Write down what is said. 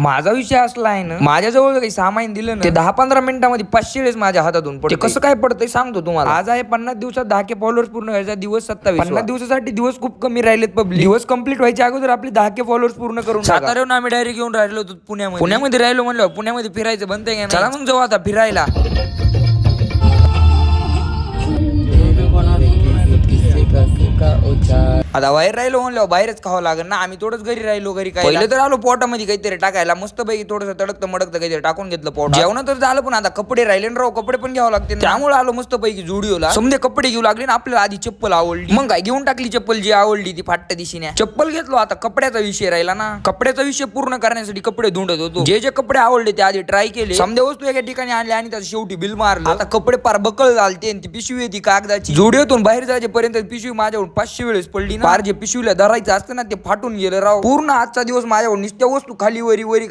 माझा विषय असला आहे ना, माझ्याजवळ काही सामान दिलं ना, ते 10-15 मिनिटांमध्ये 500 वेळेस माझ्या हातातून पडते. कसं काय पडतंय सांगतो तुम्हाला. आज आहे 50 दिवसात 10K फॉलोअर्स पूर्ण व्हायचा दिवस 27. 50 दिवसासाठी दिवस खूप कमी राहिलेत. पब्लिक दिवस कंप्लीट व्हायच्या अगोदर आपले 10K फॉलोअर्स पूर्ण करून साताऱ्याहून आम्ही डायरेक्ट घेऊन राहिलो होतो पुण्यामध्ये राहिलो म्हणलं पुण्यामध्ये फिरायचं बनतंय का. चला मग जाऊ आता फिरायला. आता बाहेर राहिलो म्हणलं बाहेरच खावं लागेल ना. आम्ही थोडंच घरी राहिलो. घरी काय पहिलं तर आलो पोटामध्ये काहीतरी टाकायला मस्त पैकी थोडंसं तडकतं मडकतं काहीतरी टाकून घेतलं पोट. जेवण तर झालं पण आता कपडे राहिले ना राव. कपडे पण घ्यावं लागते त्यामुळे आलो मस्त पैकी जुडिओला. समजे कपडे घेऊ लागले ना. आपल्याला आधी चप्पल आवडली मग काय घेऊन टाकली चप्पल जी आवडली ती फाट्ट दिशीने चप्पल घेतलो. आता कपड्याचा विषय राहिला ना. कपड्याचा विषय पूर्ण करण्यासाठी कपडे धुंडत होतो. जे जे कपडे आवडले ते आधी ट्राय केले. समजा वस्तू एका ठिकाणी आणली आणि त्याचं शेवटी बिल मारलं. आता कपडे पार बकळ झालते. ती पिशवी ती कागदाची जुडिओतून बाहेर जायपर्यंत पिशवी माझ्यावर 500 वेळेस पडली ना. पार जे पिशवीला धरायचं असतं ना ते फाटून गेलं राव. पूर्ण आजचा दिवस माझ्यावर नुसत्या वस्तू खाली वरी